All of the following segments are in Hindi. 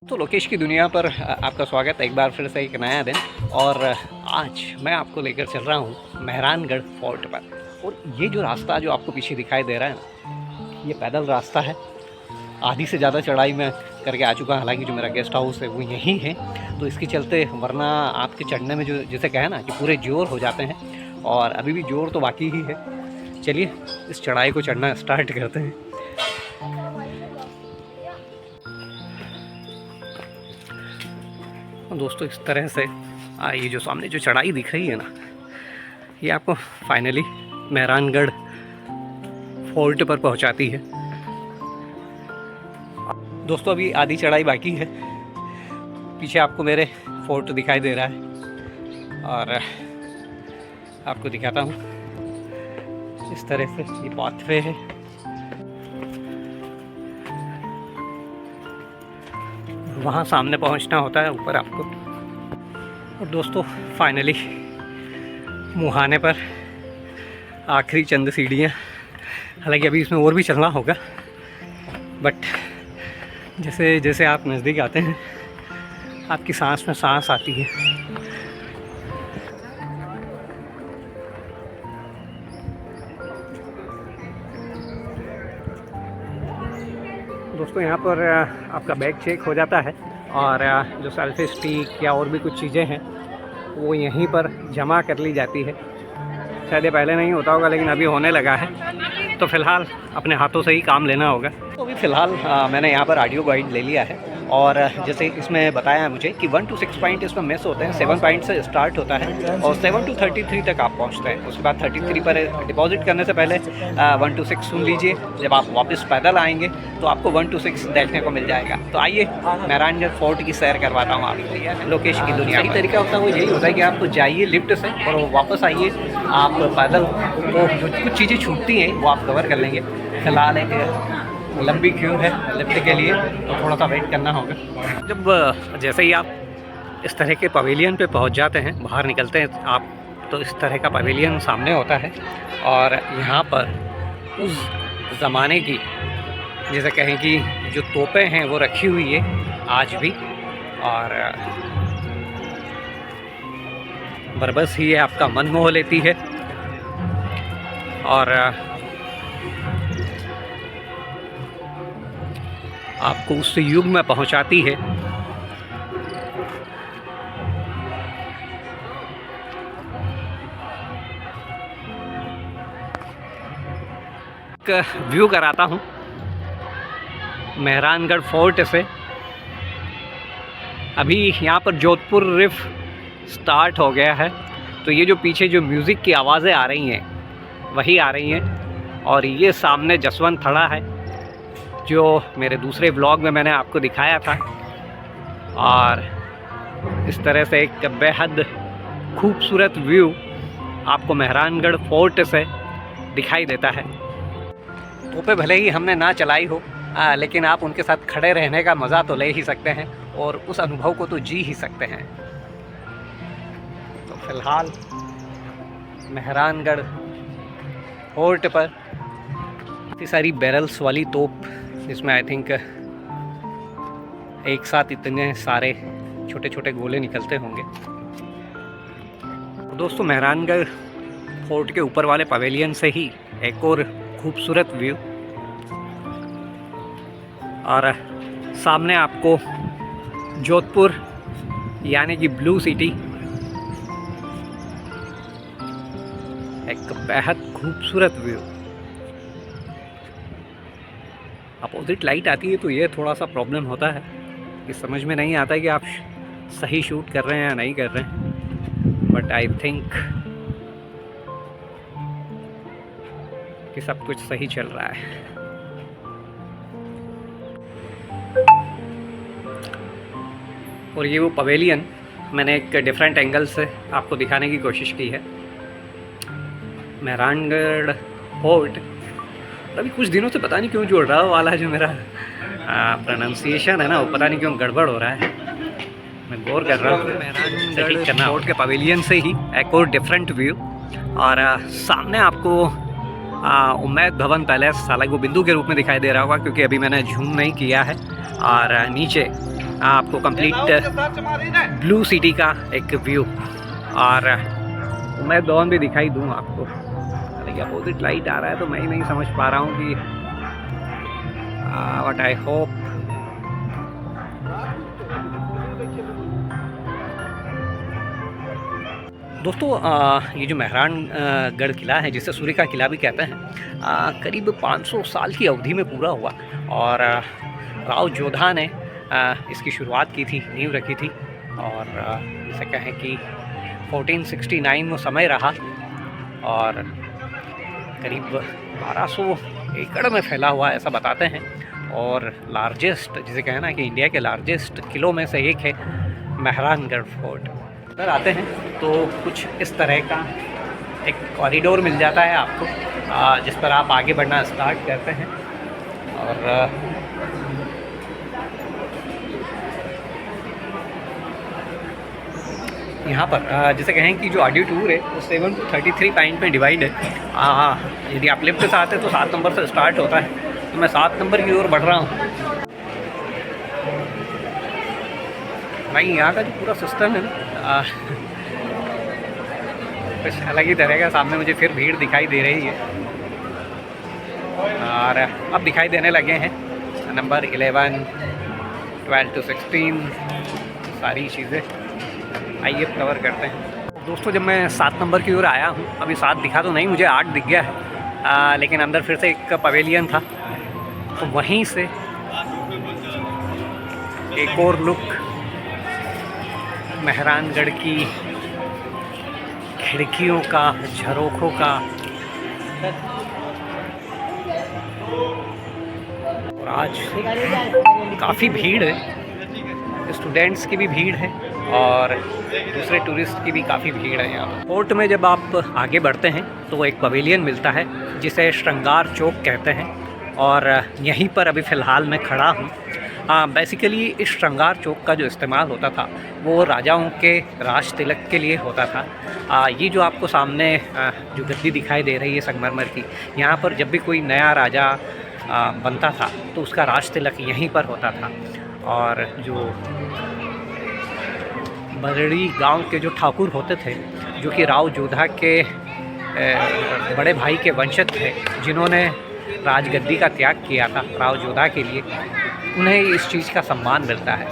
तो लोकेश की दुनिया पर आपका स्वागत है एक बार फिर से एक नया दिन। और आज मैं आपको लेकर चल रहा हूँ मेहरानगढ़ फोर्ट पर। और ये जो रास्ता जो आपको पीछे दिखाई दे रहा है ना, ये पैदल रास्ता है। आधी से ज़्यादा चढ़ाई मैं करके आ चुका हूँ, हालांकि जो मेरा गेस्ट हाउस है वो यहीं है, तो इसके चलते वरना आपके चढ़ने में जो जैसे कहे ना कि पूरे जोर हो जाते हैं, और अभी भी जोर तो बाकी ही है। चलिए इस चढ़ाई को चढ़ना स्टार्ट करते हैं। दोस्तों इस तरह से ये जो सामने जो चढ़ाई दिख रही है ना, ये आपको फाइनली मेहरानगढ़ फोर्ट पर पहुंचाती है। दोस्तों अभी आधी चढ़ाई बाकी है। पीछे आपको मेरे फोर्ट दिखाई दे रहा है और आपको दिखाता हूँ। इस तरह से ये पाथवे है। वहाँ सामने पहुँचना होता है ऊपर आपको। और दोस्तों फाइनली मुहाने पर आखिरी चंद सीढ़ियाँ। हालांकि अभी इसमें और भी चलना होगा, बट जैसे जैसे आप नज़दीक आते हैं आपकी सांस में सांस आती है। दोस्तों यहाँ पर आपका बैग चेक हो जाता है और जो सेल्फी स्टिक या और भी कुछ चीज़ें हैं वो यहीं पर जमा कर ली जाती है। शायद ये पहले नहीं होता होगा लेकिन अभी होने लगा है, तो फ़िलहाल अपने हाथों से ही काम लेना होगा। तो अभी फ़िलहाल मैंने यहाँ पर ऑडियो गाइड ले लिया है। और जैसे इसमें बताया है मुझे कि 1 to 6 पॉइंट इसमें मिस होते हैं। 7 पॉइंट से स्टार्ट होता है और 7 to 33 तक आप पहुँचते हैं। उसके बाद 33 पर डिपॉजिट करने से पहले 1 to 6 सुन लीजिए। जब आप वापस पैदल आएंगे तो आपको 1 to 6 देखने को मिल जाएगा। तो आइए मेहरानगढ़ फोर्ट की सैर करवाता हूँ आपको। लोकेश की दुनिया सही तरीका होता है वो यही होता है कि आप जाइए लिफ्ट से और वापस आइए आप पैदल। तो जो कुछ चीज़ें छूटती हैं वो आप कवर कर लेंगे। फिलहाल एक लंबी क्यू है लिफ्ट के लिए, तो थोड़ा सा वेट करना होगा। जब जैसे ही आप इस तरह के पवेलियन पे पहुंच जाते हैं, बाहर निकलते हैं आप, तो इस तरह का पवेलियन सामने होता है। और यहाँ पर उस ज़माने की जैसे कहें कि जो तोपें हैं वो रखी हुई है आज भी। और बरबस ही आपका मन मोह लेती है और आपको उस युग में पहुंचाती है। एक व्यू कराता हूं मेहरानगढ़ फोर्ट से। अभी यहाँ पर जोधपुर रिफ स्टार्ट हो गया है, तो ये जो पीछे जो म्यूज़िक की आवाज़ें आ रही हैं वही आ रही हैं। और ये सामने जसवंत थड़ा है जो मेरे दूसरे व्लॉग में मैंने आपको दिखाया था। और इस तरह से एक बेहद खूबसूरत व्यू आपको मेहरानगढ़ फोर्ट से दिखाई देता है। तोपें भले ही हमने ना चलाई हो, लेकिन आप उनके साथ खड़े रहने का मज़ा तो ले ही सकते हैं और उस अनुभव को तो जी ही सकते हैं। तो फिलहाल मेहरानगढ़ फोर्ट पर काफ़ी सारी बैरल्स वाली तोप, जिसमें आई थिंक एक साथ इतने सारे छोटे छोटे गोले निकलते होंगे। दोस्तों मेहरानगढ़ फोर्ट के ऊपर वाले पवेलियन से ही एक और खूबसूरत व्यू। और सामने आपको जोधपुर यानी कि ब्लू सिटी, एक बेहद खूबसूरत व्यू। अपोजिट लाइट आती है तो ये थोड़ा सा प्रॉब्लम होता है कि समझ में नहीं आता है कि आप सही शूट कर रहे हैं या नहीं कर रहे हैं, बट आई थिंक कि सब कुछ सही चल रहा है। और ये वो पवेलियन मैंने एक डिफरेंट एंगल से आपको दिखाने की कोशिश की है। मेहरानगढ़ फोर्ट अभी कुछ दिनों से पता नहीं क्यों जो र वाला जो मेरा प्रोनाउंसिएशन है ना, वो पता नहीं क्यों गड़बड़ हो रहा है। मैं गौर कर रहा हूँ मेहरानगढ़ फोर्ट के पवेलियन से ही एक और डिफरेंट व्यू। और सामने आपको उम्मीद भवन पैलेस, हालांकि वो बिंदु के रूप में दिखाई दे रहा होगा क्योंकि अभी मैंने जूम नहीं किया है। और नीचे आपको कंप्लीट ब्लू सिटी का एक व्यू। और मैं ड्रोन भी दिखाई दूँ आपको, लेकिन अपोजिट लाइट आ रहा है तो मैं ही नहीं समझ पा रहा हूँ कि व्हाट आई होप। दोस्तों ये जो मेहरानगढ़ किला है, जिसे सूर्य का किला भी कहते हैं, करीब 500 साल की अवधि में पूरा हुआ। और राव जोधा ने इसकी शुरुआत की थी, नींव रखी थी। और इसे कहें कि 1469 में समय रहा और करीब 1200 एकड़ में फैला हुआ ऐसा बताते हैं। और लार्जेस्ट, जिसे कहना कि इंडिया के लार्जेस्ट किलों में से एक है मेहरानगढ़ फोर्ट। अगर आते हैं तो कुछ इस तरह का एक कॉरिडोर मिल जाता है आपको, जिस पर आप आगे बढ़ना स्टार्ट करते हैं। और यहाँ पर जिसे कहें कि जो ऑडियो टूर है वो 7 to 33 पॉइंट में डिवाइड है। यदि आप लिफ्ट से आते हैं तो 7 नंबर से स्टार्ट होता है, तो मैं 7 नंबर की ओर बढ़ रहा हूँ। भाई यहाँ का जो पूरा सिस्टम है ना, कुछ अलग ही तरह का। सामने मुझे फिर भीड़ दिखाई दे रही है और अब दिखाई देने लगे हैं नंबर 11, 12 to 16 सारी चीज़ें। आइए कवर करते हैं। दोस्तों जब मैं 7 नंबर की ओर आया हूँ, अभी 7 दिखा तो नहीं, मुझे 8 दिख गया है, लेकिन अंदर फिर से एक पवेलियन था, तो वहीं से एक और लुक मेहरानगढ़ की खिड़कियों का, झरोखों का। और आज काफ़ी भीड़ है, स्टूडेंट्स की भी भीड़ है और दूसरे टूरिस्ट की भी काफ़ी भीड़ है यहाँ। फोर्ट में जब आप आगे बढ़ते हैं तो एक पवेलियन मिलता है जिसे श्रृंगार चौक कहते हैं, और यहीं पर अभी फ़िलहाल मैं खड़ा हूँ। बेसिकली इस श्रृंगार चौक का जो इस्तेमाल होता था वो राजाओं के राज तिलक के लिए होता था। ये जो आपको सामने जो गद्दी दिखाई दे रही है संगमरमर की, यहाँ पर जब भी कोई नया राजा बनता था तो उसका राज तिलक यहीं पर होता था। और जो बरड़ी गांव के जो ठाकुर होते थे, जो कि राव जोधा के बड़े भाई के वंशज थे, जिन्होंने राजगद्दी का त्याग किया था राव जोधा के लिए, उन्हें इस चीज़ का सम्मान मिलता है।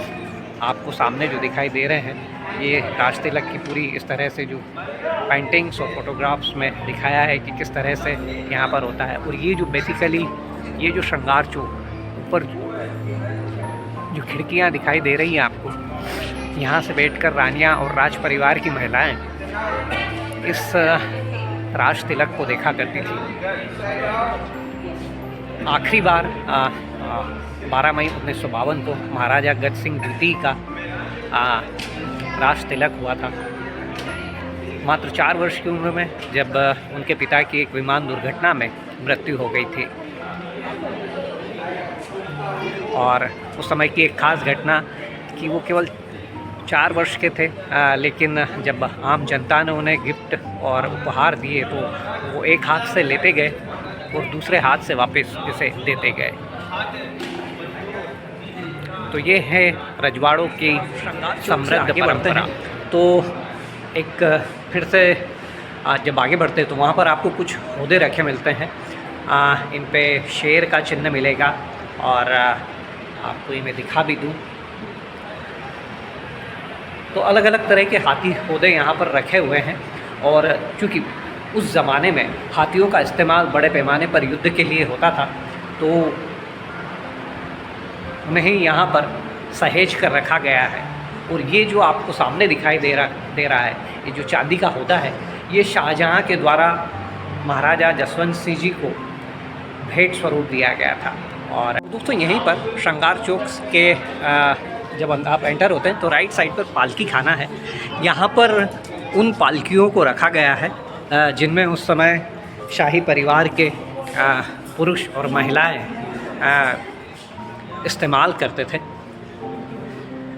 आपको सामने जो दिखाई दे रहे हैं ये राज तिलक की पूरी इस तरह से जो पेंटिंग्स और फोटोग्राफ्स में दिखाया है कि किस तरह से यहाँ पर होता है। और ये जो बेसिकली ये जो श्रृंगार चौक ऊपर जो खिड़कियाँ दिखाई दे रही हैं आपको, यहाँ से बैठकर रानियाँ और राज परिवार की महिलाएं इस राज तिलक को देखा करती थी। आखिरी बार 12 मई 1952 को महाराजा गज सिंह द्वितीय का राज तिलक हुआ था, मात्र 4 वर्ष की उम्र में, जब उनके पिता की एक विमान दुर्घटना में मृत्यु हो गई थी। और उस समय की एक ख़ास घटना कि वो केवल 4 वर्ष के थे, लेकिन जब आम जनता ने उन्हें गिफ्ट और उपहार दिए तो वो एक हाथ से लेते गए और दूसरे हाथ से वापस इसे देते गए। तो ये है रजवाड़ों की समृद्ध परंपरा। तो एक फिर से जब आगे बढ़ते तो वहाँ पर आपको कुछ ओहदे रखे मिलते हैं। इन पे शेर का चिन्ह मिलेगा और आपको ये मैं दिखा भी दूँ तो अलग अलग तरह के हाथी ओहदे यहाँ पर रखे हुए हैं। और चूँकि उस ज़माने में हाथियों का इस्तेमाल बड़े पैमाने पर युद्ध के लिए होता था, तो उन्हें यहाँ पर सहेज कर रखा गया है। और ये जो आपको सामने दिखाई दे रहा है, ये जो चांदी का होता है, ये शाहजहाँ के द्वारा महाराजा जसवंत सिंह जी को भेंट स्वरूप दिया गया था। और दोस्तों यहीं पर श्रृंगार चौक के जब आप एंटर होते हैं तो राइट साइड पर पालकी खाना है। यहाँ पर उन पालकियों को रखा गया है जिनमें उस समय शाही परिवार के पुरुष और महिलाएं इस्तेमाल करते थे।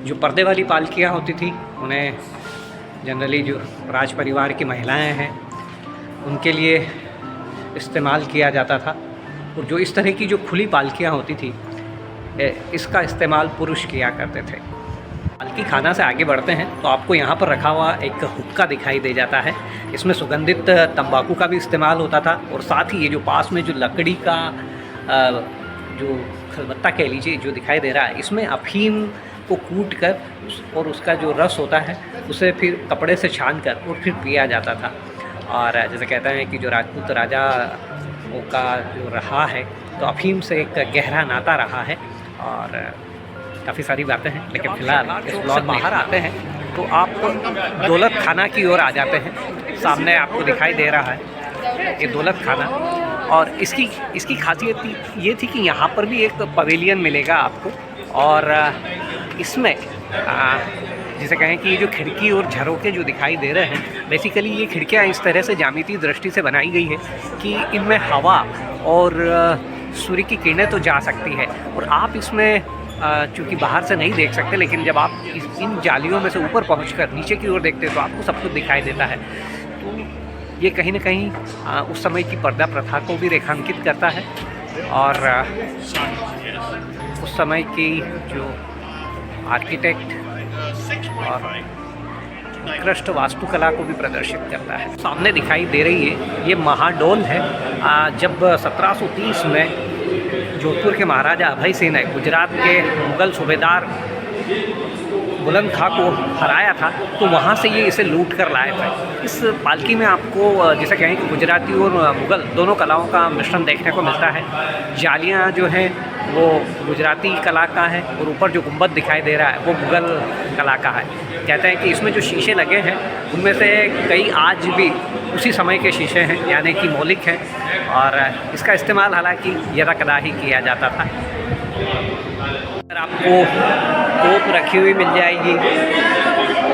जो पर्दे वाली पालकियाँ होती थी उन्हें जनरली जो राज परिवार की महिलाएं हैं उनके लिए इस्तेमाल किया जाता था। और जो इस तरह की जो खुली पालकियाँ होती थी, इसका इस्तेमाल पुरुष किया करते थे। पालकी खाना से आगे बढ़ते हैं तो आपको यहाँ पर रखा हुआ एक हुक्का दिखाई दे जाता है। इसमें सुगंधित तंबाकू का भी इस्तेमाल होता था और साथ ही ये जो पास में जो लकड़ी का जो खलबत्ता कह लीजिए जो दिखाई दे रहा है, इसमें अफीम को कूट कर और उसका जो रस होता है उसे फिर कपड़े से छान कर और फिर पिया जाता था। और जैसे कहते हैं कि जो राजपूत राजा का जो रहा है तो अफीम से एक गहरा नाता रहा है और काफ़ी सारी बातें हैं। लेकिन फ़िलहाल इस ब्लॉग बाहर आते हैं तो आप दौलत खाना की ओर आ जाते हैं। सामने आपको दिखाई दे रहा है ये दौलत खाना, और इसकी खासियत ये थी कि यहाँ पर भी एक पवेलियन मिलेगा आपको। और इसमें जिसे कहें कि ये जो खिड़की और झरोके जो दिखाई दे रहे हैं, बेसिकली ये खिड़कियाँ इस तरह से ज्यामितीय दृष्टि से बनाई गई है कि इनमें हवा और सूर्य की किरणें तो जा सकती है और आप इसमें चूँकि बाहर से नहीं देख सकते, लेकिन जब आप इन जालियों में से ऊपर पहुंचकर नीचे की ओर देखते हैं तो आपको सब कुछ दिखाई देता है। तो ये कहीं ना कहीं उस समय की पर्दा प्रथा को भी रेखांकित करता है और उस समय की जो आर्किटेक्ट और उत्कृष्ट वास्तुकला को भी प्रदर्शित करता है। सामने दिखाई दे रही है ये महाडोल है। जब 1730 में जोधपुर के महाराजा अभय सिंह ने गुजरात के मुग़ल सूबेदार बुलंद खां को हराया था तो वहाँ से ये इसे लूट कर लाए थे। इस पालकी में आपको जैसे कहें कि गुजराती और मुग़ल दोनों कलाओं का मिश्रण देखने को मिलता है। जालियाँ जो हैं वो गुजराती कला का है और ऊपर जो गुंबद दिखाई दे रहा है वो मुग़ल कला का है। कहते हैं कि इसमें जो शीशे लगे हैं उनमें से कई आज भी उसी समय के शीशे हैं, यानी कि मौलिक हैं, और इसका इस्तेमाल हालांकि यदाकदा ही किया जाता था। आपको तोप रखी हुई मिल जाएगी,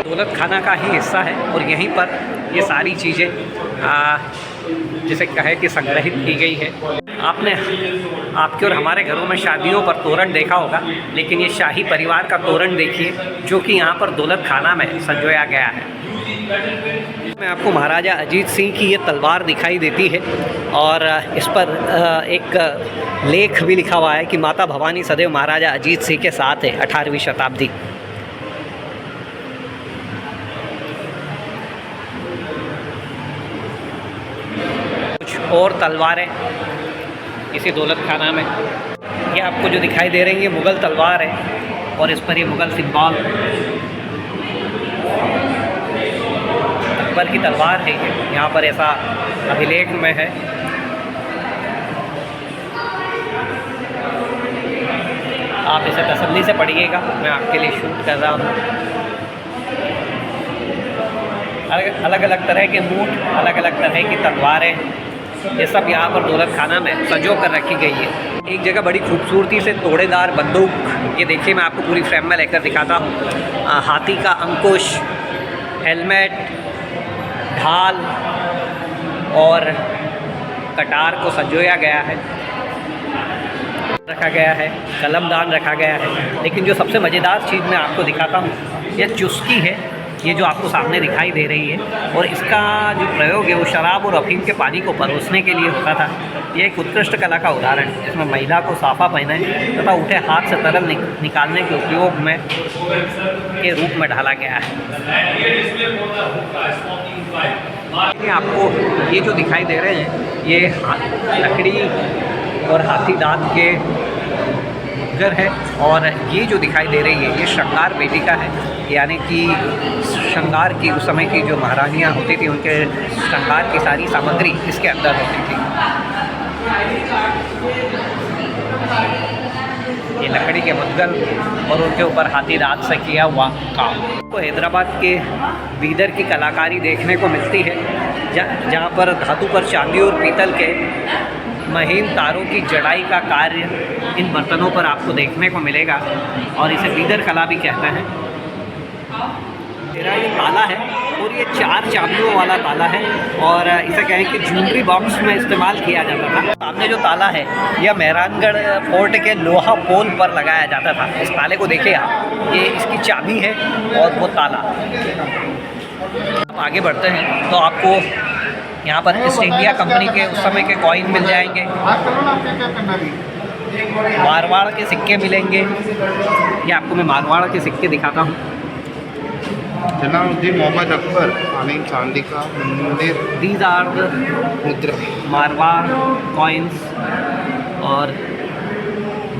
दौलत खाना का ही हिस्सा है और यहीं पर ये सारी चीज़ें जिसे कहे कि संग्रहित की गई है। आपने आपके और हमारे घरों में शादियों पर तोरण देखा होगा, लेकिन ये शाही परिवार का तोरण देखिए जो कि यहाँ पर दौलत खाना में संजोया गया है। मैं आपको महाराजा अजीत सिंह की ये तलवार दिखाई देती है और इस पर एक लेख भी लिखा हुआ है कि माता भवानी सदैव महाराजा अजीत सिंह के साथ है, 18वीं शताब्दी। कुछ और तलवारें इसी दौलत खाना में, ये आपको जो दिखाई दे रही है मुग़ल तलवार है और इस पर ये मुग़ल सिंबल अकबर की तलवार है। यहाँ पर ऐसा अभिलेख में है। आप इसे तसल्ली से पढ़िएगा, मैं आपके लिए शूट कर रहा हूँ। अलग अलग तरह के मूठ, अलग अलग तरह की तलवारें, ये सब यहाँ पर दौलत खाना में संजो कर रखी गई है। एक जगह बड़ी खूबसूरती से तोड़ेदार बंदूक, ये देखिए मैं आपको पूरी फ्रेम में लेकर दिखाता हूँ। हाथी का अंकुश, हेलमेट, ढाल और कटार को संजोया गया है, रखा गया है, कलमदान रखा गया है। लेकिन जो सबसे मज़ेदार चीज़ मैं आपको दिखाता हूँ, यह चुस्की है, ये जो आपको सामने दिखाई दे रही है, और इसका जो प्रयोग है वो शराब और अफीम के पानी को परोसने के लिए होता था। ये एक उत्कृष्ट कला का उदाहरण है जिसमें महिला को साफा पहने तथा उठे हाथ से तरल निकालने के उपयोग में के रूप में ढाला गया है। आपको ये जो दिखाई दे रहे हैं ये लकड़ी और हाथी दांत के घर है, और ये जो दिखाई दे रही है ये श्रृंगार वेदिका है, यानी कि श्रृंगार की उस समय की जो महारानियाँ होती थी उनके श्रृंगार की सारी सामग्री इसके अंदर होती थी। ये लकड़ी के मुद्गल और उनके ऊपर हाथी दांत से किया हुआ काम। तो हैदराबाद के बीदर की कलाकारी देखने को मिलती है जहाँ पर धातु पर चांदी और पीतल के महीन तारों की जड़ाई का कार्य इन बर्तनों पर आपको देखने को मिलेगा, और इसे बीदर कला भी कहते हैं। मेरा ये ताला है और ये 4 चाबियों वाला ताला है, और इसे कहें कि ज्वेलरी बॉक्स में इस्तेमाल किया जाता था। सामने जो ताला है यह मेहरानगढ़ फोर्ट के लोहा पोल पर लगाया जाता था। इस ताले को देखिए आप, ये इसकी चाबी है और वो ताला। अब आगे बढ़ते हैं तो आपको यहाँ पर ईस्ट इंडिया कंपनी के उस समय के कॉइन मिल जाएंगे, मारवाड़ के सिक्के मिलेंगे। ये आपको मैं मारवाड़ के सिक्के दिखाता हूँ। जलालुद्दीन मोहम्मद अकबर आने चांदी का मंदिर। दीज आर द मुद्रा मारवाड़ कॉइन्स, और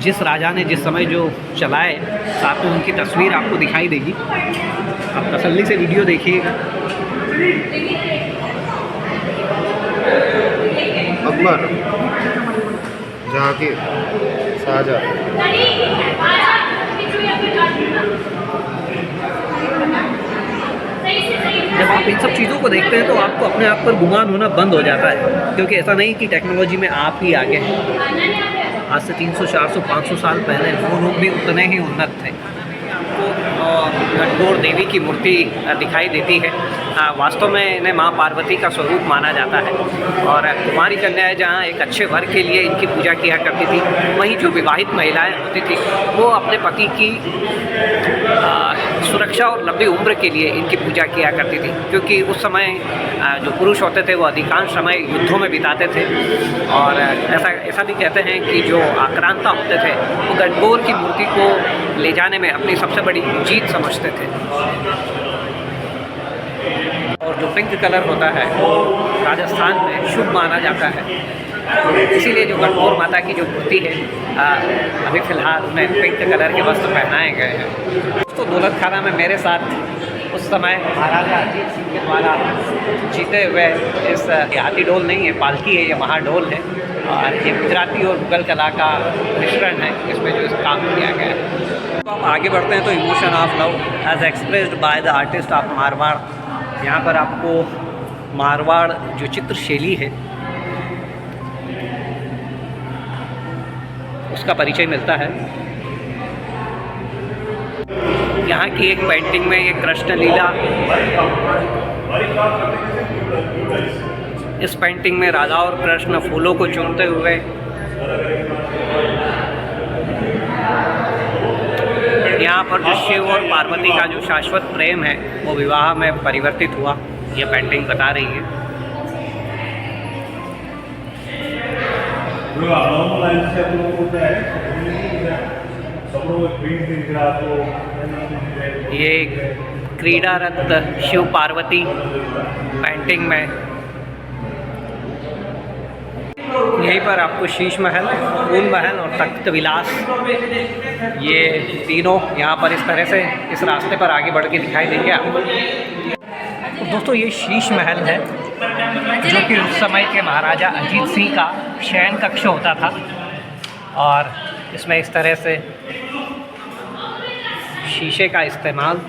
जिस राजा ने जिस समय जो चलाए साथ में उनकी तस्वीर आपको दिखाई देगी। आप तसल्ली से वीडियो देखिएगा। अकबर, जहांगीर, शाहजहां। जब आप इन सब चीज़ों को देखते हैं तो आपको अपने आप पर गुमान होना बंद हो जाता है, क्योंकि ऐसा नहीं कि टेक्नोलॉजी में आप ही आगे हैं। आज से 300, 400, 500 साल पहले वो लोग भी उतने ही उन्नत थे। तो गणगौर देवी की मूर्ति दिखाई देती है। वास्तव में इन्हें माँ पार्वती का स्वरूप माना जाता है, और कुमारी कन्याएं जहाँ एक अच्छे वर के लिए इनकी पूजा किया करती थी, वहीं जो विवाहित महिलाएं होती थी वो अपने पति की सुरक्षा और लंबी उम्र के लिए इनकी पूजा किया करती थी, क्योंकि उस समय जो पुरुष होते थे वो अधिकांश समय युद्धों में बिताते थे। और ऐसा भी कहते हैं कि जो आक्रांता होते थे वो गणगौर की मूर्ति को ले जाने में अपनी सबसे बड़ी जीत समझते थे। और जो पिंक कलर होता है वो राजस्थान में शुभ माना जाता है, तो इसीलिए जो गणगौर माता की जो मूर्ति है अभी फ़िलहाल उन्हें पिंक कलर के वस्त्र पहनाए गए हैं। तो दौलत खाना में मेरे साथ उस समय महाराजा अजीत सिंह के द्वारा जीते हुए इस हाथी डोल नहीं है, पालकी है, ये महाडोल है, और ये गुजराती और मुगल कला का मिश्रण है, इसमें जो इस काम किया गया है। तो आप आगे बढ़ते हैं तो emotion of love as expressed by the artist of Marwar. यहाँ पर आपको मारवाड़ जो चित्र शैली है उसका परिचय मिलता है। यहाँ की एक पेंटिंग में ये कृष्ण लीला, इस पेंटिंग में राधा और कृष्ण फूलों को चूमते हुए यहाँ पर जो शिव और पार्वती का जो शाश्वत प्रेम है वो विवाह में परिवर्तित हुआ, ये पेंटिंग बता रही है। ये क्रीडारत शिव पार्वती पेंटिंग में। यहीं पर आपको शीश महल, फूल महल और तख्त विलास, ये तीनों यहाँ पर इस तरह से इस रास्ते पर आगे बढ़ के दिखाई देंगे आपको। तो दोस्तों ये शीश महल है जो कि उस समय के महाराजा अजीत सिंह का शयन कक्ष होता था, और इसमें इस तरह से शीशे का इस्तेमाल।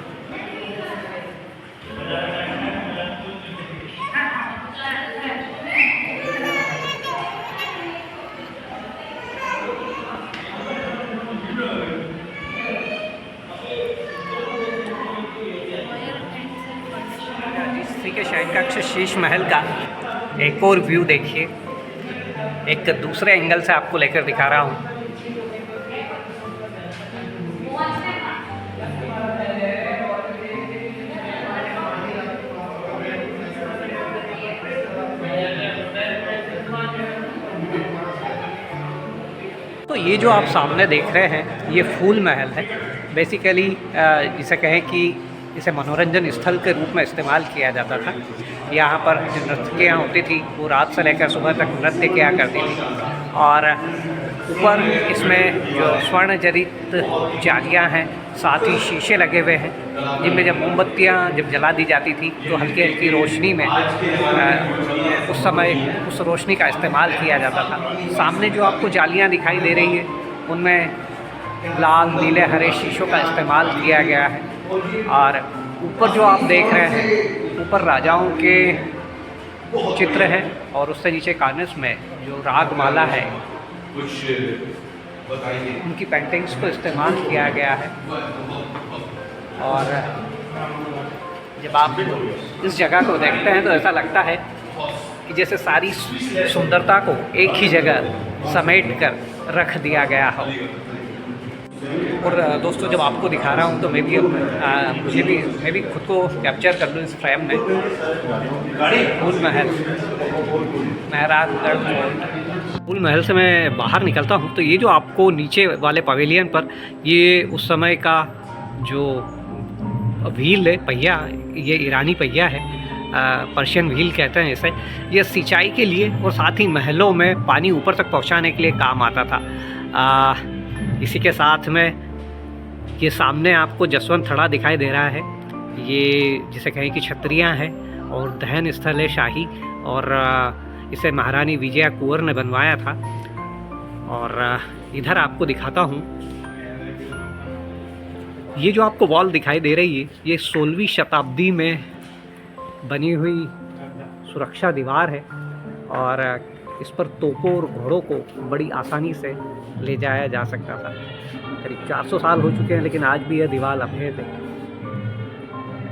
के शयन कक्ष शीश महल का एक और व्यू देखिए, एक दूसरे एंगल से आपको लेकर दिखा रहा हूँ। तो ये जो आप सामने देख रहे हैं ये फूल महल है। बेसिकली जिसे कहें कि इसे मनोरंजन स्थल के रूप में इस्तेमाल किया जाता था। यहाँ पर जो नर्तकियाँ होती थी वो रात से लेकर सुबह तक नृत्य किया करती थी, और ऊपर इसमें जो स्वर्ण जड़ित जालियाँ हैं, साथ ही शीशे लगे हुए हैं, जिनमें जब मोमबत्तियाँ जब जला दी जाती थी तो हल्की हल्की रोशनी में उस समय उस रोशनी का इस्तेमाल किया जाता था। सामने जो आपको जालियाँ दिखाई दे रही है उनमें लाल, नीले, हरे शीशों का इस्तेमाल किया गया है। और ऊपर जो आप देख रहे हैं ऊपर राजाओं के चित्र हैं, और उससे नीचे कार्निस में जो रागमाला है उनकी पेंटिंग्स को इस्तेमाल किया गया है। और जब आप इस जगह को देखते हैं तो ऐसा लगता है कि जैसे सारी सुंदरता को एक ही जगह समेट कर रख दिया गया हो। और दोस्तों जब आपको दिखा रहा हूँ तो मैं भी खुद को कैप्चर कर लूँ इस फ्रेम में। फूल महल, मेहरानगढ़ फोर्ट। फूल महल से मैं बाहर निकलता हूँ तो ये जो आपको नीचे वाले पवेलियन पर ये उस समय का जो व्हील है, पहिया, ये ईरानी पहिया है, पर्शियन व्हील कहते हैं इसे। ये सिंचाई के लिए और साथ ही महलों में पानी ऊपर तक पहुंचाने के लिए काम आता था। इसी के साथ में ये सामने आपको जसवंत थड़ा दिखाई दे रहा है। ये जिसे कहें कि छतरियाँ हैं और दहन स्थल है शाही, और इसे महारानी विजया कुंवर ने बनवाया था। और इधर आपको दिखाता हूँ, ये जो आपको वॉल दिखाई दे रही है, ये 16वीं शताब्दी में बनी हुई सुरक्षा दीवार है, और इस पर तोपों और घोड़ों को बड़ी आसानी से ले जाया जा सकता था। करीब 400 साल हो चुके हैं, लेकिन आज भी यह दीवार अभेद है।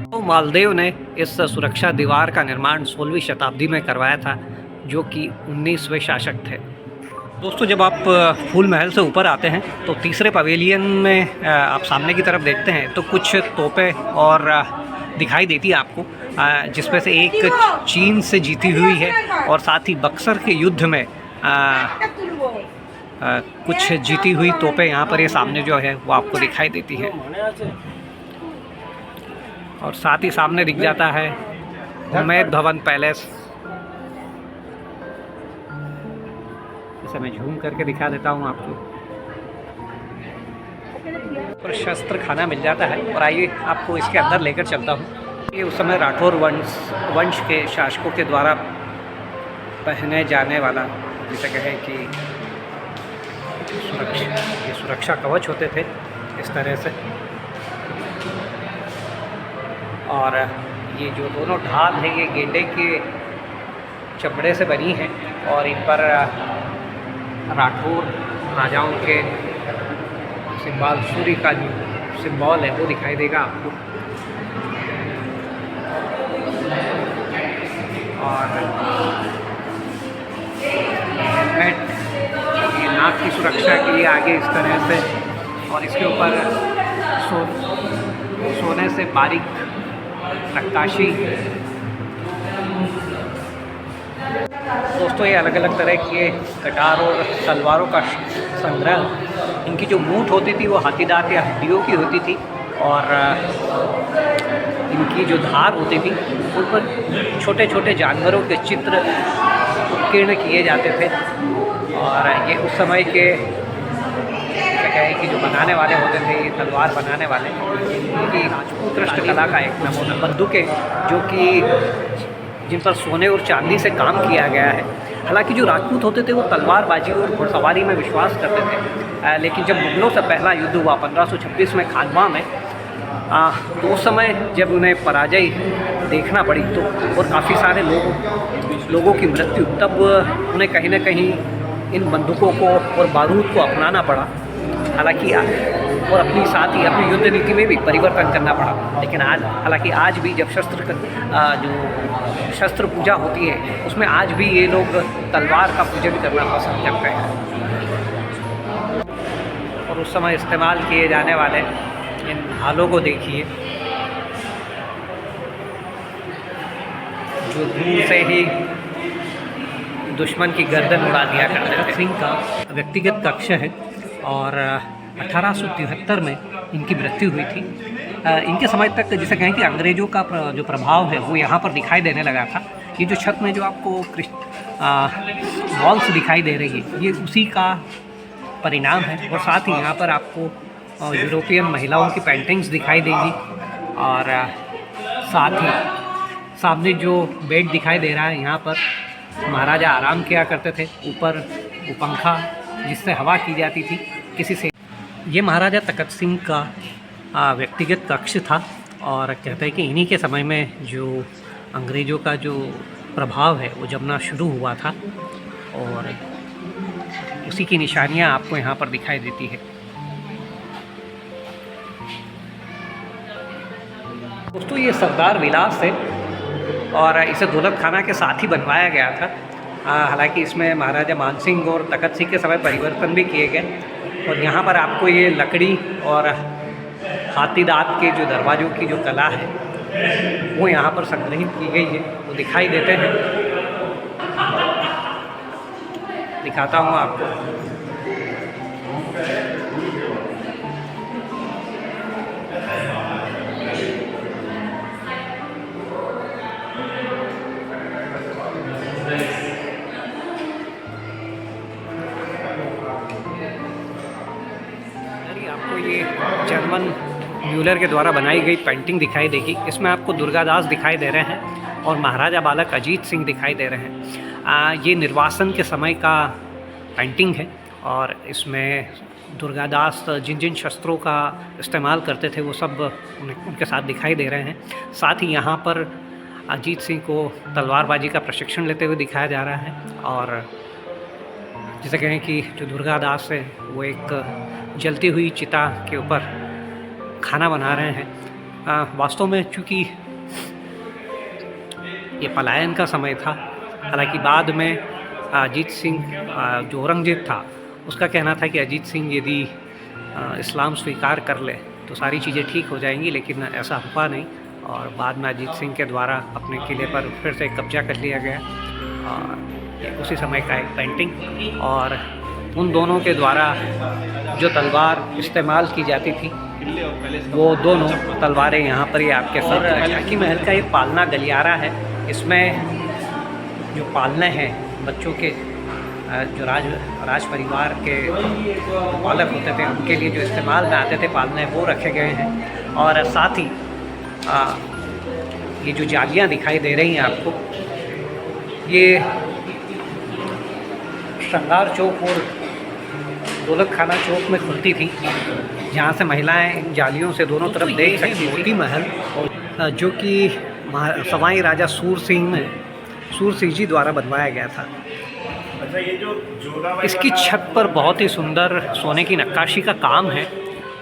तो मालदेव ने इस सुरक्षा दीवार का निर्माण 16वीं शताब्दी में करवाया था, जो कि 19वें शासक थे। दोस्तों, जब आप फूल महल से ऊपर आते हैं तो तीसरे पवेलियन में आप सामने की तरफ देखते हैं तो कुछ तोपें और दिखाई देती है आपको, जिसमें से एक चीन से जीती हुई है, और साथ ही बक्सर के युद्ध में कुछ जीती हुई तोपें यहाँ पर ये सामने जो है वो आपको दिखाई देती है। और साथ ही सामने दिख जाता है उम्मेद भवन पैलेस। इसे मैं झूम करके दिखा देता हूँ आपको। पर शस्त्र खाना मिल जाता है, और आइए आपको इसके अंदर लेकर चलता हूँ। ये उस समय राठौर वंश के शासकों के द्वारा पहने जाने वाला, जिसे कहें कि ये सुरक्षा कवच होते थे इस तरह से। और ये जो दोनों ढाल है ये गेंडे के चमड़े से बनी है, और इन पर राठौर राजाओं के सिंबल, सूर्य का जो सिंबल है वो दिखाई देगा आपको। और हेलमेट, ये नाक की सुरक्षा के लिए आगे इस तरह से, और इसके ऊपर सोने से बारीक नक्काशी। दोस्तों, ये अलग अलग तरह के कटार और तलवारों का संग्रह। इनकी जो मूठ होती थी वो हाथी दांत या हड्डियों की होती थी, और इनकी जो धार होती थी उन पर छोटे छोटे जानवरों के चित्र उत्कीर्ण किए जाते थे। और ये उस समय के कहें कि जो बनाने वाले होते थे, ये तलवार बनाने वाले, इनकी राजपूत कला का एक नमूना बंदूकें, जो कि जिन पर सोने और चांदी से काम किया गया है। हालांकि जो राजपूत होते थे वो तलवारबाजी और घुड़सवारी में विश्वास करते थे, लेकिन जब मुगलों से पहला युद्ध हुआ 1526 में खानवा में, तो उस समय जब उन्हें पराजय देखना पड़ी तो, और काफ़ी सारे लोगों की मृत्यु, तब उन्हें कहीं ना कहीं इन बंदूकों को और बारूद को अपनाना पड़ा। हालांकि और अपनी साथ ही अपनी युद्ध नीति में भी परिवर्तन करना पड़ा। लेकिन आज भी जब शस्त्र पूजा होती है, उसमें आज भी ये लोग तलवार का पूजन करना पसंद करते हैं। और उस समय इस्तेमाल किए जाने वाले इन भालों को देखिए, जो दूर से ही दुश्मन की गर्दन उड़ा दिया करते थे। सिंह का व्यक्तिगत कक्ष है, और 1873 में इनकी मृत्यु हुई थी। इनके समय तक जिसे कहें कि अंग्रेज़ों का जो प्रभाव है वो यहाँ पर दिखाई देने लगा था। ये जो छत में जो आपको वॉल्स दिखाई दे रही है, ये उसी का परिणाम है। और साथ ही यहाँ पर आपको यूरोपियन महिलाओं की पेंटिंग्स दिखाई देगी, और साथ ही सामने जो बेड दिखाई दे रहा है, यहाँ पर महाराजा आराम किया करते थे। ऊपर वो पंखा जिससे हवा की जाती थी किसी से। ये महाराजा तखत सिंह का व्यक्तिगत कक्ष था, और कहते हैं कि इन्हीं के समय में जो अंग्रेज़ों का जो प्रभाव है वो जमना शुरू हुआ था, और उसी की निशानियां आपको यहाँ पर दिखाई देती है। दोस्तों, ये सरदार विलास है, और इसे दौलत खाना के साथ ही बनवाया गया था। हालांकि इसमें महाराजा मानसिंह और तखत सिंह के समय परिवर्तन भी किए गए। और यहाँ पर आपको ये लकड़ी और हाथी दांत के जो दरवाज़ों की जो कला है वो यहाँ पर संग्रहित की गई है, वो दिखाई देते हैं। दिखाता हूँ आपको। मुलर के द्वारा बनाई गई पेंटिंग दिखाई देगी। इसमें आपको दुर्गादास दिखाई दे रहे हैं और महाराजा बालक अजीत सिंह दिखाई दे रहे हैं। ये निर्वासन के समय का पेंटिंग है और इसमें दुर्गादास जिन जिन शस्त्रों का इस्तेमाल करते थे वो सब उनके साथ दिखाई दे रहे हैं। साथ ही यहाँ पर अजीत सिंह को तलवारबाजी का प्रशिक्षण लेते हुए दिखाया जा रहा है और जैसे कहें कि जो दुर्गादास है वो एक जलती हुई चिता के ऊपर खाना बना रहे हैं। वास्तव में चूँकि ये पलायन का समय था, हालांकि बाद में अजीत सिंह जो औरंगजेब था उसका कहना था कि अजीत सिंह यदि इस्लाम स्वीकार कर ले तो सारी चीज़ें ठीक हो जाएंगी, लेकिन ऐसा हुआ नहीं और बाद में अजीत सिंह के द्वारा अपने किले पर फिर से कब्जा कर लिया गया। और उसी समय का एक पेंटिंग और उन दोनों के द्वारा जो तलवार इस्तेमाल की जाती थी वो दोनों तलवारें यहाँ पर ही आपके साथ। झांकी महल का ये पालना गलियारा है। इसमें जो पालने हैं बच्चों के जो राज परिवार के बालक होते थे उनके लिए जो इस्तेमाल में आते थे पालने, वो रखे गए हैं। और साथ ही ये जो जालियाँ दिखाई दे रही हैं आपको, ये श्रृंगार चौक और दौलत खाना चौक में खुलती थी, जहाँ से महिलाएं इन जालियों से दोनों तरफ देख सकती। मोती महल जो कि सवाई राजा सूर सिंह जी द्वारा बनवाया गया था। अच्छा, ये जो इसकी छत पर बहुत ही सुंदर सोने की नक्काशी का काम है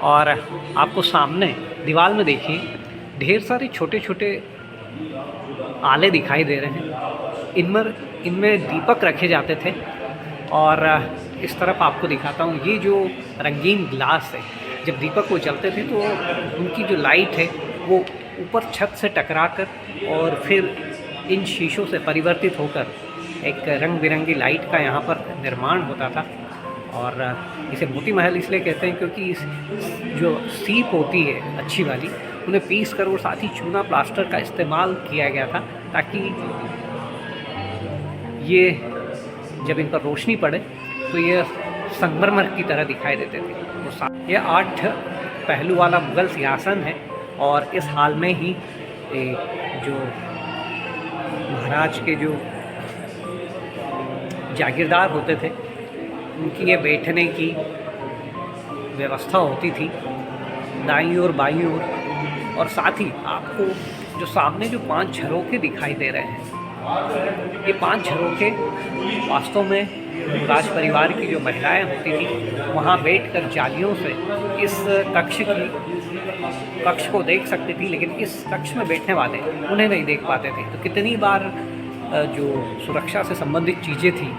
और आपको सामने दीवार में देखिए ढेर सारे छोटे छोटे आले दिखाई दे रहे हैं। इनमें दीपक रखे जाते थे और इस तरफ आपको दिखाता हूँ, ये जो रंगीन ग्लास है, जब दीपक वो जलते थे तो उनकी जो लाइट है वो ऊपर छत से टकराकर और फिर इन शीशों से परिवर्तित होकर एक रंग बिरंगी लाइट का यहाँ पर निर्माण होता था। और इसे मोती महल इसलिए कहते हैं क्योंकि इस जो सीप होती है अच्छी वाली, उन्हें पीस कर और साथ ही चूना प्लास्टर का इस्तेमाल किया गया था ताकि ये जब इन पर रोशनी पड़े तो ये संगमरमर की तरह दिखाई देते थे। ये 8 पहलू वाला मुग़ल सिंहासन है और इस हाल में ही जो महाराज के जो जागीरदार होते थे उनकी ये बैठने की व्यवस्था होती थी, दाईं ओर बाईं ओर। और साथ ही आपको जो सामने जो 5 झरोखे दिखाई दे रहे हैं, ये 5 झरोखे वास्तव में राज परिवार की जो महिलाएं होती थी वहाँ बैठकर जालियों से इस कक्ष को देख सकती थी, लेकिन इस कक्ष में बैठने वाले उन्हें नहीं देख पाते थे। तो कितनी बार जो सुरक्षा से संबंधित चीज़ें थी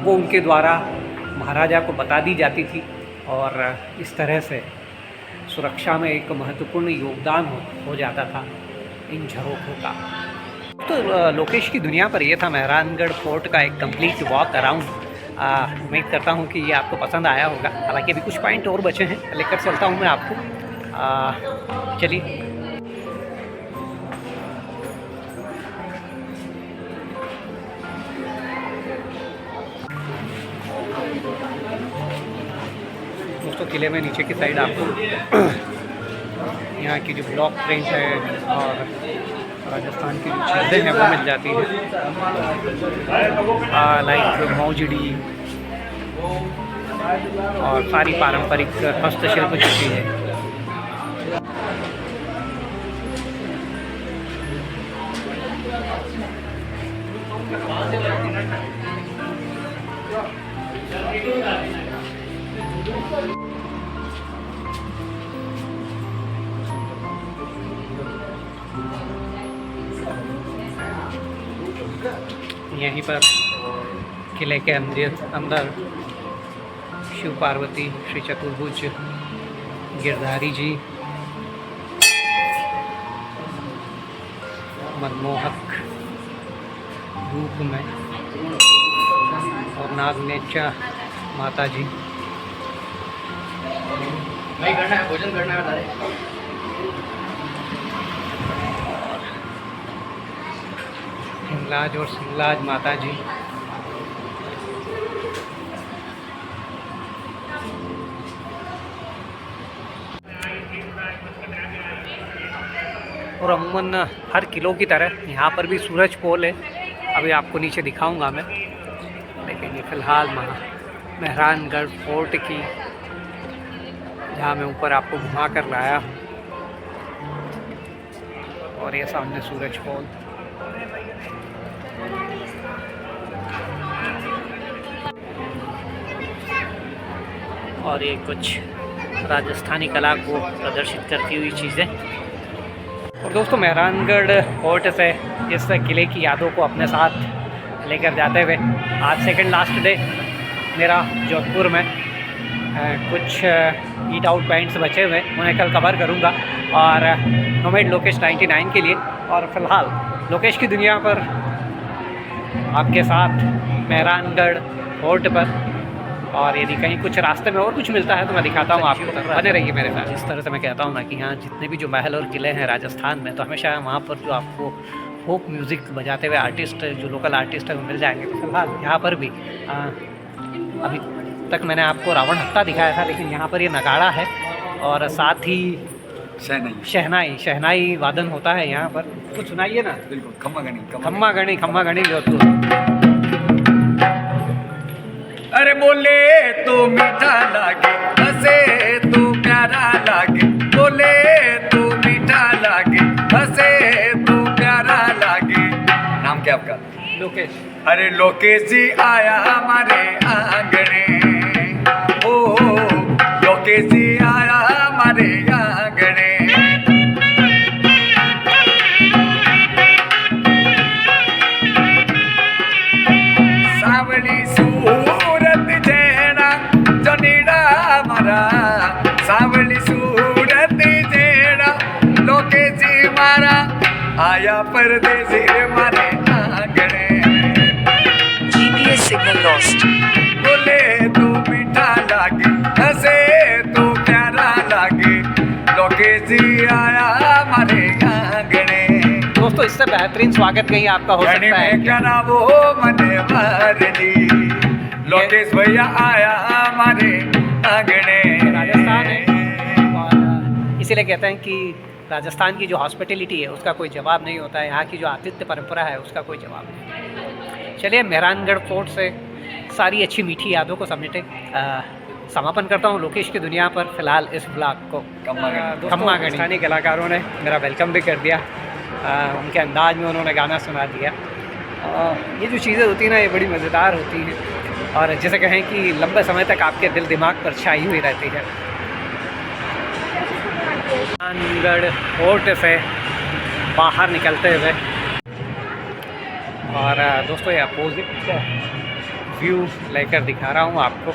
वो उनके द्वारा महाराजा को बता दी जाती थी और इस तरह से सुरक्षा में एक महत्वपूर्ण योगदान हो जाता था इन झरोखों का। तो लोकेश की दुनिया पर ये था मेहरानगढ़ फोर्ट का एक कंप्लीट वॉक अराउंड। उम्मीद करता हूँ कि ये आपको पसंद आया होगा। हालांकि अभी कुछ पॉइंट और बचे हैं, लेकर चलता हूँ मैं आपको। चलिए। दोस्तों, किले में नीचे की साइड आपको यहाँ की जो ब्लॉक प्रिंट है और राजस्थान की जो चीज़ें हैं वो मिल जाती हैं, लाइक मौजड़ी और सारी पारंपरिक हस्तशिल्प की चीज़ें। यहीं पर किले के अंदर शिव पार्वती, श्री चतुर्भुज गिरधारी जी मनमोहक रूप में और नागनेचा माता जी। नहीं करना है, भोजन करना है। हिंगलाज और सिंगलाज माता जी। और अमूमन हर किलो की तरह यहाँ पर भी सूरज पोल है। अभी आपको नीचे दिखाऊंगा मैं, लेकिन ये फ़िलहाल मेहरानगढ़ फोर्ट की, जहाँ मैं ऊपर आपको घुमा कर लाया हूँ, और ये सामने सूरज पोल। और ये कुछ राजस्थानी कला को प्रदर्शित करती हुई चीज़ें। और दोस्तों, मेहरानगढ़ फोर्ट से इस किले की यादों को अपने साथ लेकर जाते हुए आज सेकंड लास्ट डे मेरा जोधपुर में कुछ ईट आउट पॉइंट्स बचे हुए, उन्हें कल कवर करूंगा और नोमैड लोकेश 99 के लिए। और फिलहाल लोकेश की दुनिया पर आपके साथ मेहरानगढ़ फोर्ट पर, और यदि कहीं कुछ रास्ते में और कुछ मिलता है तो मैं दिखाता हूँ आपको, बने रहिए मेरे साथ। जिस तरह से मैं कहता हूँ ना कि यहाँ जितने भी जो महल और किले हैं राजस्थान में, तो हमेशा वहाँ पर जो आपको फोक म्यूज़िक बजाते हुए आर्टिस्ट, जो लोकल आर्टिस्ट है वो मिल जाएंगे। तो फिलहाल यहाँ पर भी अभी तक मैंने आपको रावण हत्था दिखाया था, लेकिन यहाँ पर ये नगाड़ा है और साथ ही शहनाई वादन होता है यहाँ पर। कुछ सुनाइए ना। बिल्कुल, खम्मा गणी जोधपुर। अरे बोले तो मीठा लागे, हंसे तो प्यारा लागे, बोले तो मीठा लागे, हंसे तो प्यारा लागे। नाम क्या आपका? लोकेश। अरे लोकेश जी आया हमारे आंगने, ओ लोकेश जी आया हमारे आंगने। सावली सूरत जेड़ा जनीड़ा मारा, सावली सूरत जेड़ा लोकेश जी मारा, आया परदेसी मारे आंगने। GPS signal lost. बोले तू मीठा लागे, हंसे तो प्यारा लागे, लोकेश जी आया हमारे आंगने। दोस्तों, इससे बेहतरीन स्वागत कहीं आपका हो सकता है क्या? करा वो मने भरली, लोकेश भैया आया हमारे आंगने। राजस्थान है और इसीलिए कहते हैं कि राजस्थान की जो हॉस्पिटलिटी है उसका कोई जवाब नहीं होता है, यहाँ की जो आतिथ्य परंपरा है उसका कोई जवाब नहीं। चलिए, मेहरानगढ़ फोर्ट से सारी अच्छी मीठी यादों को समेटे समापन करता हूँ लोकेश की दुनिया पर। फिलहाल इस ब्लॉग को खम्मा गणी स्थानीय कलाकारों ने मेरा वेलकम भी कर दिया, उनके अंदाज में उन्होंने गाना सुना दिया। ये जो चीज़ें होती हैं ना, ये बड़ी मज़ेदार होती हैं और जैसे कहें कि लंबे समय तक आपके दिल दिमाग पर छाई हुई रहती है। मेहरानगढ़ फोर्ट से बाहर निकलते हुए, और दोस्तों ये अपोजिट व्यू लेकर दिखा रहा हूँ आपको।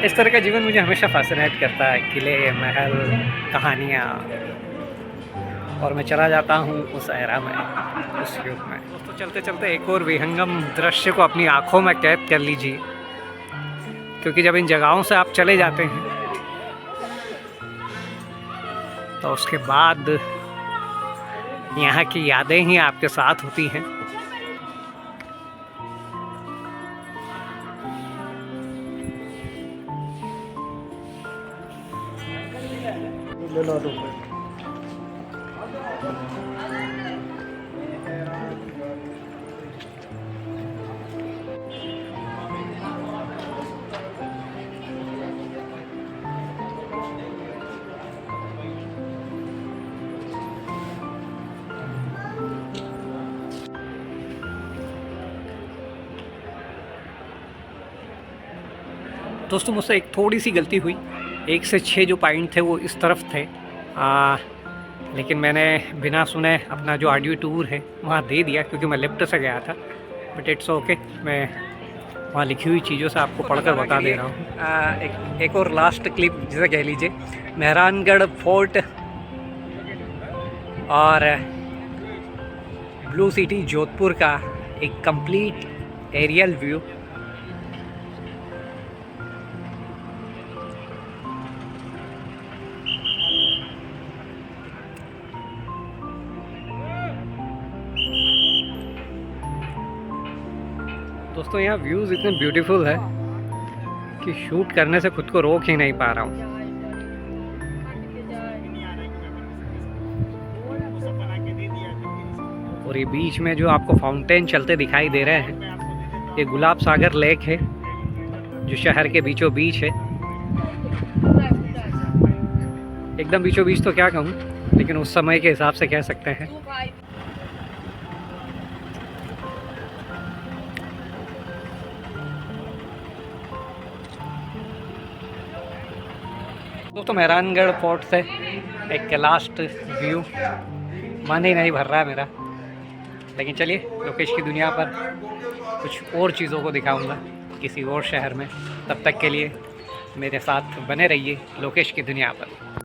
इस तरह का जीवन मुझे हमेशा फैसिनेट करता है, किले, महल, कहानियाँ, और मैं चला जाता हूँ उस एरा में, उस युग में। दोस्तों, चलते चलते एक और विहंगम दृश्य को अपनी आँखों में कैद कर लीजिए, क्योंकि जब इन जगहों से आप चले जाते हैं तो उसके बाद यहाँ की यादें ही आपके साथ होती हैं। दोस्तों, मुझसे एक थोड़ी सी गलती हुई, 1 से 6 जो पॉइंट थे वो इस तरफ थे, लेकिन मैंने बिना सुने अपना जो ऑडियो टूर है वहाँ दे दिया, क्योंकि मैं लिफ्ट से गया था। बट इट्स ओके, मैं वहाँ लिखी हुई चीज़ों से आपको पढ़कर बता दे रहा हूँ। एक और लास्ट क्लिप जिसे कह लीजिए, मेहरानगढ़ फोर्ट और ब्लू सिटी जोधपुर का एक कंप्लीट एरियल व्यू। दोस्तों, यहाँ व्यूज़ इतने ब्यूटीफुल है कि शूट करने से खुद को रोक ही नहीं पा रहा हूँ। और ये बीच में जो आपको फाउंटेन चलते दिखाई दे रहे हैं, ये गुलाब सागर लेक है जो शहर के बीचों बीच है। एकदम बीचों बीच तो क्या कहूँ, लेकिन उस समय के हिसाब से कह सकते हैं। दोस्तों मेहरानगढ़ फोर्ट से एक लास्ट व्यू, मन ही नहीं भर रहा है मेरा, लेकिन चलिए लोकेश की दुनिया पर कुछ और चीज़ों को दिखाऊंगा किसी और शहर में। तब तक के लिए मेरे साथ बने रहिए लोकेश की दुनिया पर।